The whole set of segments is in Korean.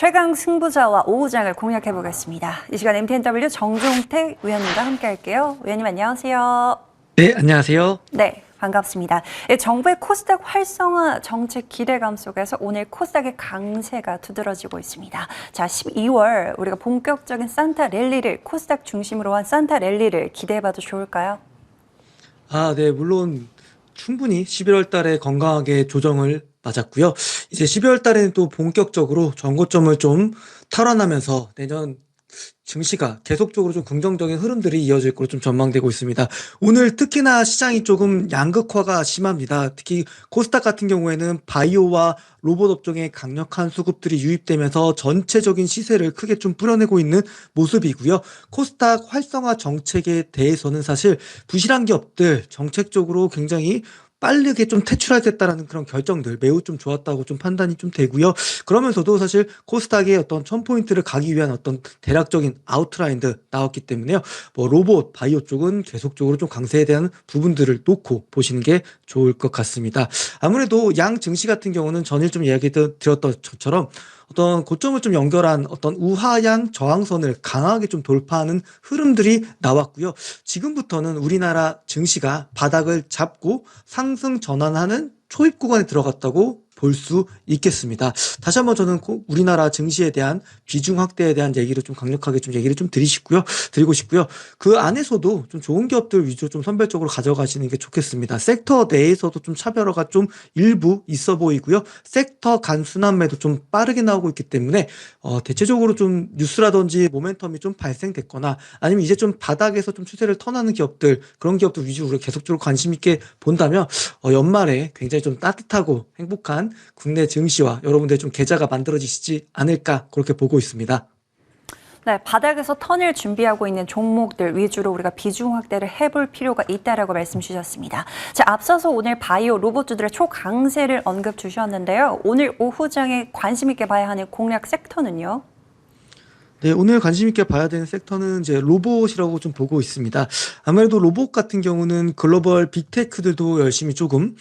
최강 승부자와 오후장을 공략해 보겠습니다. 이 시간 MTNW 정종택 위원님과 함께 할게요. 위원님 안녕하세요. 네, 안녕하세요. 네, 반갑습니다. 정부의 코스닥 활성화 정책 기대감 속에서 오늘 코스닥의 강세가 두드러지고 있습니다. 자, 12월 우리가 본격적인 산타 랠리를 코스닥 중심으로 한 산타 랠리를 기대해봐도 좋을까요? 네, 물론 충분히 11월 달에 건강하게 조정을 맞았고요. 이제 12월 달에는 또 본격적으로 전고점을 좀 탈환하면서 내년 증시가 계속적으로 좀 긍정적인 흐름들이 이어질 것으로 좀 전망되고 있습니다. 오늘 특히나 시장이 조금 양극화가 심합니다. 특히 코스닥 같은 경우에는 바이오와 로봇 업종의 강력한 수급들이 유입되면서 전체적인 시세를 크게 좀 뿌려내고 있는 모습이고요. 코스닥 활성화 정책에 대해서는 사실 부실한 기업들 정책적으로 굉장히 빠르게 좀 퇴출하겠다라는 그런 결정들 매우 좀 좋았다고 좀 판단이 좀 되고요. 그러면서도 사실 코스닥의 어떤 1000포인트를 가기 위한 어떤 대략적인 아웃라인들 나왔기 때문에요. 뭐 로봇, 바이오 쪽은 계속적으로 좀 강세에 대한 부분들을 놓고 보시는 게 좋을 것 같습니다. 아무래도 양 증시 같은 경우는 전일 좀 이야기 드렸던 것처럼 어떤 고점을 좀 연결한 어떤 우하향 저항선을 강하게 좀 돌파하는 흐름들이 나왔고요. 지금부터는 우리나라 증시가 바닥을 잡고 상승 전환하는 초입 구간에 들어갔다고 볼 수 있겠습니다. 다시 한번 저는 우리나라 증시에 대한 비중 확대에 대한 얘기를 좀 강력하게 좀 얘기를 좀 드리고 싶고요. 그 안에서도 좀 좋은 기업들 위주로 좀 선별적으로 가져가시는 게 좋겠습니다. 섹터 내에서도 좀 차별화가 좀 일부 있어 보이고요. 섹터 간 순환매도 좀 빠르게 나오고 있기 때문에 대체적으로 좀 뉴스라든지 모멘텀이 좀 발생됐거나 아니면 이제 좀 바닥에서 좀 추세를 턴하는 기업들 그런 기업들 위주로 우리가 계속적으로 관심 있게 본다면 연말에 굉장히 좀 따뜻하고 행복한 국내 증시와 여러분들의 좀 계좌가 만들어지시지 않을까 그렇게 보고 있습니다. 네, 바닥에서 턴을 준비하고 있는 종목들 위주로 우리가 비중 확대를 해볼 필요가 있다라고 말씀 주셨습니다. 자, 앞서서 오늘 바이오 로봇주들의 초강세를 언급 주셨는데요. 오늘 오후장에 관심 있게 봐야 하는 공략 섹터는요? 네, 오늘 관심 있게 봐야 되는 섹터는 이제 로봇이라고 좀 보고 있습니다. 아무래도 로봇 같은 경우는 글로벌 빅테크들도 열심히 조금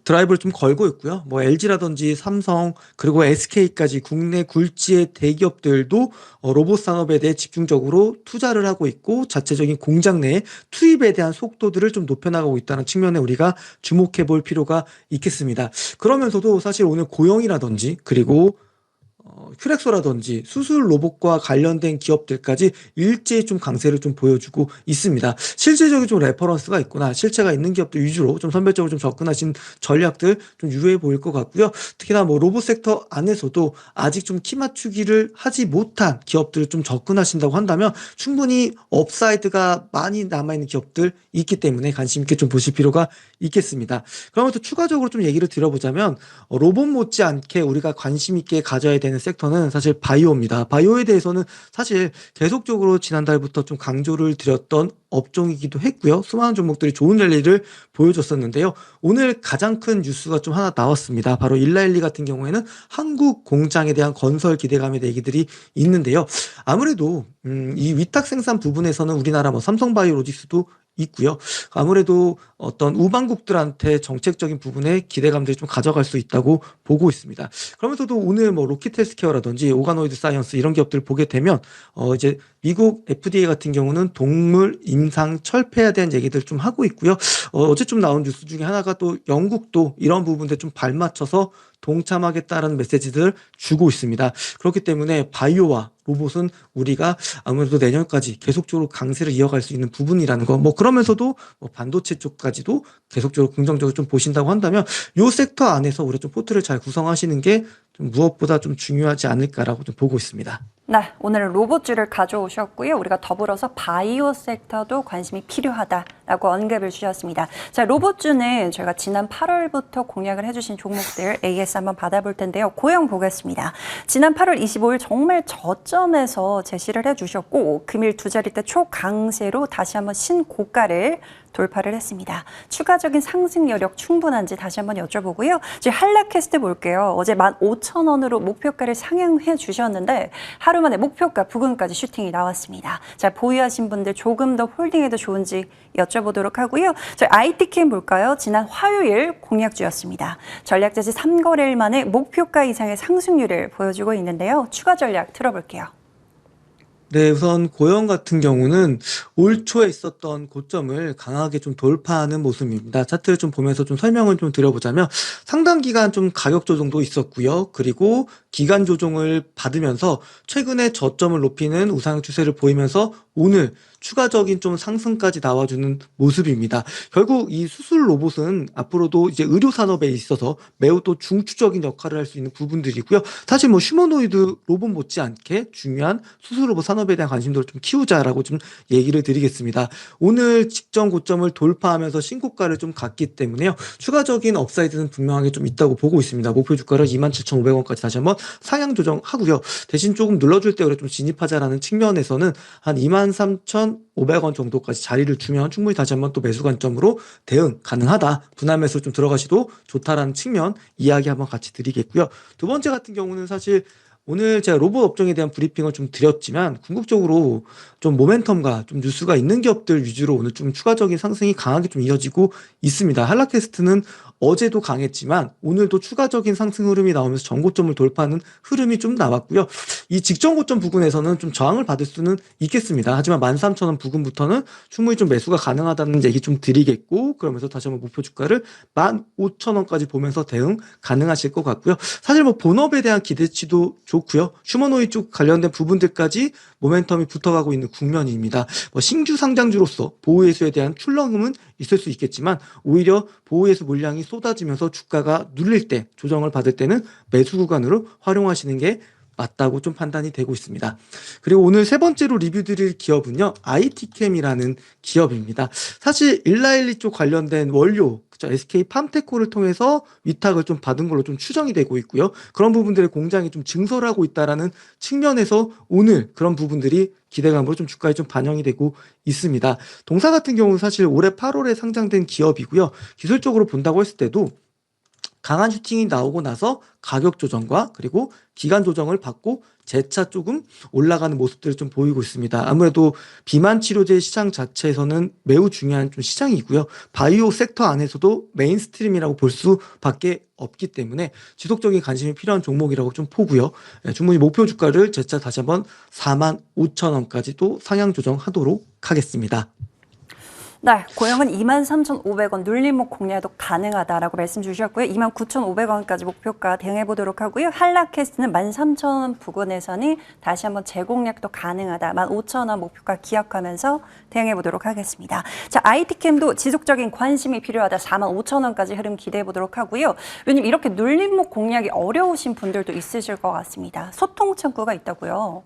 드라이브를 좀 걸고 있고요. 뭐 LG라든지 삼성 그리고 SK까지 국내 굴지의 대기업들도 로봇 산업에 대해 집중적으로 투자를 하고 있고 자체적인 공장 내 투입에 대한 속도들을 좀 높여나가고 있다는 측면에 우리가 주목해 볼 필요가 있겠습니다. 그러면서도 사실 오늘 고영이라든지 그리고 큐렉소라든지 수술 로봇과 관련된 기업들까지 일제히 좀 강세를 좀 보여주고 있습니다. 실질적인 좀 레퍼런스가 있구나, 실체가 있는 기업들 위주로 좀 선별적으로 좀 접근하신 전략들 좀 유효해 보일 것 같고요. 특히나 뭐 로봇 섹터 안에서도 아직 좀 키 맞추기를 하지 못한 기업들을 좀 접근하신다고 한다면 충분히 업사이드가 많이 남아있는 기업들 있기 때문에 관심 있게 좀 보실 필요가 있겠습니다. 그러면 또 추가적으로 좀 얘기를 드려보자면 로봇 못지않게 우리가 관심 있게 가져야 되는 섹터는 사실 바이오입니다. 바이오에 대해서는 사실 계속적으로 지난달부터 좀 강조를 드렸던 업종이기도 했고요. 수많은 종목들이 좋은 랠리를 보여줬었는데요. 오늘 가장 큰 뉴스가 좀 하나 나왔습니다. 바로 일라일리 같은 경우에는 한국 공장에 대한 건설 기대감의 얘기들이 있는데요. 아무래도 이 위탁 생산 부분에서는 우리나라 뭐 삼성바이오로직스도 있고요. 아무래도 어떤 우방국들한테 정책적인 부분에 기대감들이 좀 가져갈 수 있다고 보고 있습니다. 그러면서도 오늘 뭐 로킷헬스케어라든지 오가노이드 사이언스 이런 기업들을 보게 되면 이제 미국 FDA 같은 경우는 동물 임상 철폐에 대한 얘기들 좀 하고 있고요. 어제 좀 나온 뉴스 중에 하나가 또 영국도 이런 부분들 좀 발맞춰서 동참하겠다라는 메시지들을 주고 있습니다. 그렇기 때문에 바이오와 로봇은 우리가 아무래도 내년까지 계속적으로 강세를 이어갈 수 있는 부분이라는 거, 뭐 그러면서도 뭐 반도체 쪽까지도 계속적으로 긍정적으로 좀 보신다고 한다면 이 섹터 안에서 우리 좀 포트를 잘 구성하시는 게 좀 무엇보다 좀 중요하지 않을까라고 좀 보고 있습니다. 네, 오늘은 로봇주를 가져오셨고요. 우리가 더불어서 바이오 섹터도 관심이 필요하다라고 언급을 주셨습니다. 자, 로봇주는 저희가 지난 8월부터 공략을 해주신 종목들 AS 한번 받아볼 텐데요. 고영 보겠습니다. 지난 8월 25일 정말 저점에서 제시를 해주셨고 금일 두 자릿대 초강세로 다시 한번 신고가를 돌파를 했습니다. 추가적인 상승 여력 충분한지 다시 한번 여쭤보고요. 이제 한라캐스트 볼게요. 어제 15,000원으로 목표가를 상향해 주셨는데 하루 만에 목표가 부근까지 슈팅이 나왔습니다. 자, 보유하신 분들 조금 더 홀딩해도 좋은지 여쭤보도록 하고요. 저희 IT캠 볼까요? 지난 화요일 공약주였습니다. 전략자재 3거래일 만에 목표가 이상의 상승률을 보여주고 있는데요. 추가 전략 들어볼게요. 네, 우선 고영 같은 경우는 올 초에 있었던 고점을 강하게 좀 돌파하는 모습입니다. 차트를 좀 보면서 좀 설명을 좀 드려보자면 상당 기간 좀 가격 조정도 있었고요. 그리고 기간 조정을 받으면서 최근에 저점을 높이는 우상 추세를 보이면서 오늘 추가적인 좀 상승까지 나와주는 모습입니다. 결국 이 수술 로봇은 앞으로도 이제 의료 산업에 있어서 매우 또 중추적인 역할을 할 수 있는 부분들이고요. 사실 뭐 휴머노이드 로봇 못지않게 중요한 수술 로봇 산업에 대한 관심도를 좀 키우자라고 좀 얘기를 드리겠습니다. 오늘 직전 고점을 돌파하면서 신고가를 좀 갔기 때문에요. 추가적인 업사이드는 분명하게 좀 있다고 보고 있습니다. 목표 주가를 27,500원까지 다시 한번 상향 조정하고요. 대신 조금 눌러줄 때 그래 좀 진입하자라는 측면에서는 한 23,500원 정도까지 자리를 주면 충분히 다시 한번 또 매수 관점으로 대응 가능하다. 분할 매수 좀 들어가시도 좋다라는 측면 이야기 한번 같이 드리겠고요. 두 번째 같은 경우는 사실 오늘 제가 로봇 업종에 대한 브리핑을 좀 드렸지만 궁극적으로 좀 모멘텀과 좀 뉴스가 있는 기업들 위주로 오늘 좀 추가적인 상승이 강하게 좀 이어지고 있습니다. 한라캐스트는 어제도 강했지만 오늘도 추가적인 상승 흐름이 나오면서 전고점을 돌파하는 흐름이 좀 나왔고요. 이 직전 고점 부근에서는 좀 저항을 받을 수는 있겠습니다. 하지만 13,000원 부근부터는 충분히 좀 매수가 가능하다는 얘기 좀 드리겠고, 그러면서 다시 한번 목표 주가를 15,000원까지 보면서 대응 가능하실 것 같고요. 사실 뭐 본업에 대한 기대치도 좋고요. 휴머노이드 쪽 관련된 부분들까지 모멘텀이 붙어가고 있는 국면입니다. 뭐 신규 상장주로서 보호예수에 대한 출렁임은 있을 수 있겠지만 오히려 보호예수 물량이 쏟아지면서 주가가 눌릴 때 조정을 받을 때는 매수 구간으로 활용하시는 게 맞다고 좀 판단이 되고 있습니다. 그리고 오늘 세 번째로 리뷰 드릴 기업은요, IT캠이라는 기업입니다. 사실 112 쪽 관련된 원료, 그쵸, SK팜테코를 통해서 위탁을 좀 받은 걸로 좀 추정이 되고 있고요. 그런 부분들의 공장이 좀 증설하고 있다라는 측면에서 오늘 그런 부분들이 기대감으로 좀 주가에 좀 반영이 되고 있습니다. 동사 같은 경우는 사실 올해 8월에 상장된 기업이고요. 기술적으로 본다고 했을 때도 강한 슈팅이 나오고 나서 가격 조정과 그리고 기간 조정을 받고 재차 조금 올라가는 모습들을 좀 보이고 있습니다. 아무래도 비만 치료제 시장 자체에서는 매우 중요한 좀 시장이고요. 바이오 섹터 안에서도 메인스트림이라고 볼 수밖에 없기 때문에 지속적인 관심이 필요한 종목이라고 좀 보고요. 충분히 목표 주가를 재차 다시 한번 45,000원까지 또 상향 조정하도록 하겠습니다. 네, 고영은 23,500원 눌림목 공략도 가능하다라고 말씀 주셨고요. 29,500원까지 목표가 대응해보도록 하고요. 한라캐스트는 13,000원 부근에서는 다시 한번 재공략도 가능하다. 15,000원 목표가 기억하면서 대응해보도록 하겠습니다. 자, IT캠도 지속적인 관심이 필요하다. 45,000원까지 흐름 기대해보도록 하고요. 왜냐면 이렇게 눌림목 공략이 어려우신 분들도 있으실 것 같습니다. 소통 창구가 있다고요.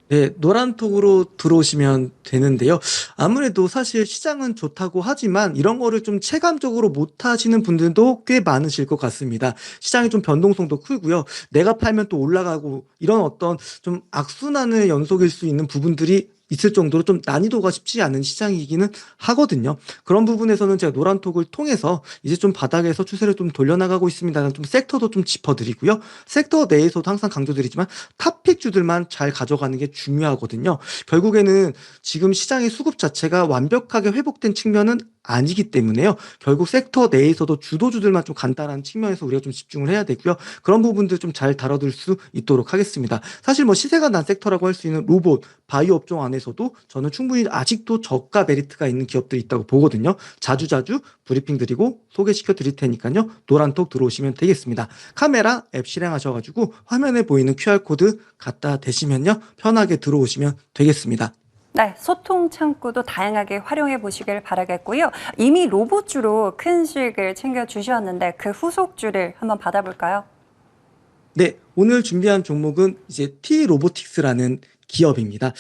네, 노란톡으로 들어오시면 되는데요. 아무래도 사실 시장은 좋다고 하지만 이런 거를 좀 체감적으로 못 하시는 분들도 꽤 많으실 것 같습니다. 시장이 좀 변동성도 크고요. 내가 팔면 또 올라가고 이런 어떤 좀 악순환의 연속일 수 있는 부분들이 있을 정도로 좀 난이도가 쉽지 않은 시장이기는 하거든요. 그런 부분에서는 제가 노란톡을 통해서 이제 좀 바닥에서 추세를 좀 돌려나가고 있습니다는 좀 섹터도 좀 짚어드리고요. 섹터 내에서도 항상 강조드리지만 탑픽주들만 잘 가져가는 게 중요하거든요. 결국에는 지금 시장의 수급 자체가 완벽하게 회복된 측면은 아니기 때문에요. 결국 섹터 내에서도 주도주들만 좀 간단한 측면에서 우리가 좀 집중을 해야 되고요. 그런 부분들 좀 잘 다뤄둘 수 있도록 하겠습니다. 사실 뭐 시세가 난 섹터라고 할 수 있는 로봇, 바이오 업종 안에서도 저는 충분히 아직도 저가 메리트가 있는 기업들이 있다고 보거든요. 자주자주 브리핑 드리고 소개시켜 드릴 테니까요. 노란톡 들어오시면 되겠습니다. 카메라 앱 실행하셔가지고 화면에 보이는 QR코드 갖다 대시면요. 편하게 들어오시면 되겠습니다. 네, 소통 창구도 다양하게 활용해 보시길 바라겠고요. 이미 로봇주로 큰 수익을 챙겨주셨는데 그 후속주를 한번 받아볼까요? 네, 오늘 준비한 종목은 이제 T-로보틱스라는 기업입니다.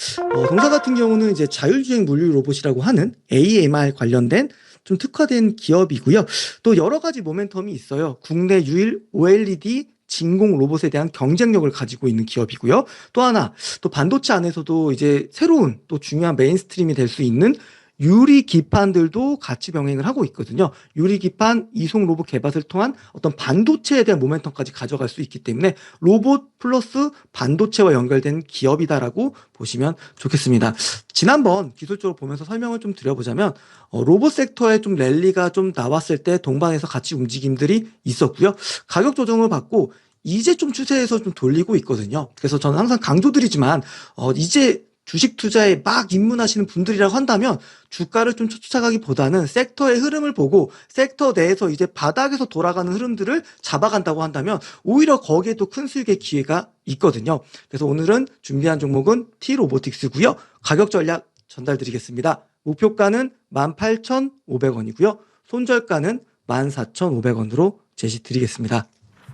동사 같은 경우는 이제 자율주행 물류 로봇이라고 하는 AMR 관련된 좀 특화된 기업이고요. 또 여러 가지 모멘텀이 있어요. 국내 유일 OLED 진공 로봇에 대한 경쟁력을 가지고 있는 기업이고요. 또 하나, 또 반도체 안에서도 이제 새로운 또 중요한 메인스트림이 될 수 있는 유리 기판들도 같이 병행을 하고 있거든요. 유리 기판 이송 로봇 개발을 통한 어떤 반도체에 대한 모멘텀까지 가져갈 수 있기 때문에 로봇 플러스 반도체와 연결된 기업이다라고 보시면 좋겠습니다. 지난번 기술적으로 보면서 설명을 좀 드려보자면 로봇 섹터에 좀 랠리가 좀 나왔을 때 동반해서 같이 움직임들이 있었고요. 가격 조정을 받고 이제 좀 추세에서 좀 돌리고 있거든요. 그래서 저는 항상 강조드리지만 이제 주식 투자에 막 입문하시는 분들이라고 한다면 주가를 좀 쫓아가기보다는 섹터의 흐름을 보고 섹터 내에서 이제 바닥에서 돌아가는 흐름들을 잡아간다고 한다면 오히려 거기에도 큰 수익의 기회가 있거든요. 그래서 오늘은 준비한 종목은 T-로보틱스고요. 가격 전략 전달드리겠습니다. 목표가는 18,500원이고요. 손절가는 14,500원으로 제시드리겠습니다.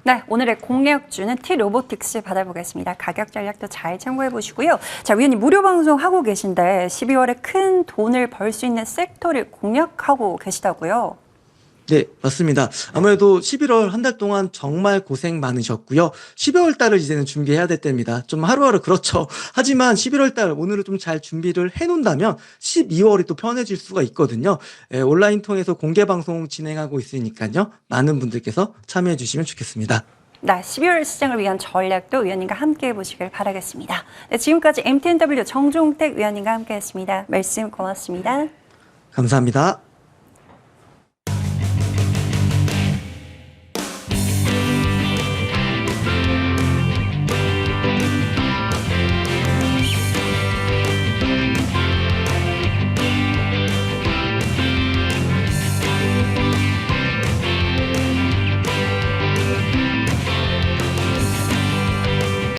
네, 오늘의 공략주는 T-로보틱스 받아보겠습니다. 가격 전략도 잘 참고해 보시고요. 자, 위원님 무료 방송 하고 계신데 12월에 큰 돈을 벌 수 있는 섹터를 공략하고 계시다고요? 네, 맞습니다. 아무래도 11월 한 달 동안 정말 고생 많으셨고요. 12월 달을 이제는 준비해야 될 때입니다. 좀 하루하루 그렇죠. 하지만 11월 달 오늘을 좀 잘 준비를 해놓는다면 12월이 또 편해질 수가 있거든요. 온라인 통해서 공개 방송 진행하고 있으니까요. 많은 분들께서 참여해 주시면 좋겠습니다. 네, 12월 시장을 위한 전략도 위원님과 함께 해보시길 바라겠습니다. 네, 지금까지 MTNW 정종택 위원님과 함께했습니다. 말씀 고맙습니다. 감사합니다.